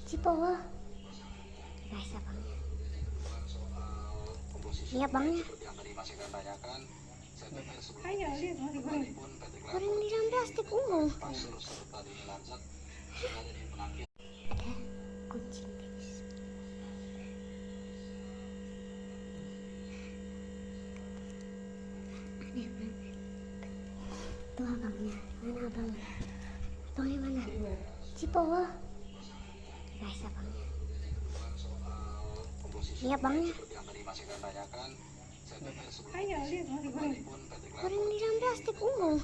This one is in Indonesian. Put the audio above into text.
Cipowo. Guys, abangnya. Lihat bangnya. Ayo, lihat masih goreng. Goreng di dalam plastik ungu. Ada kucing guys. Aneh banget. Tuh abangnya. Mana abangnya? Abangnya mana? Cipowo. Guys, abangnya. Lihat bangnya. Ayo, lihat masih goreng. Goreng di dalam plastik ungu.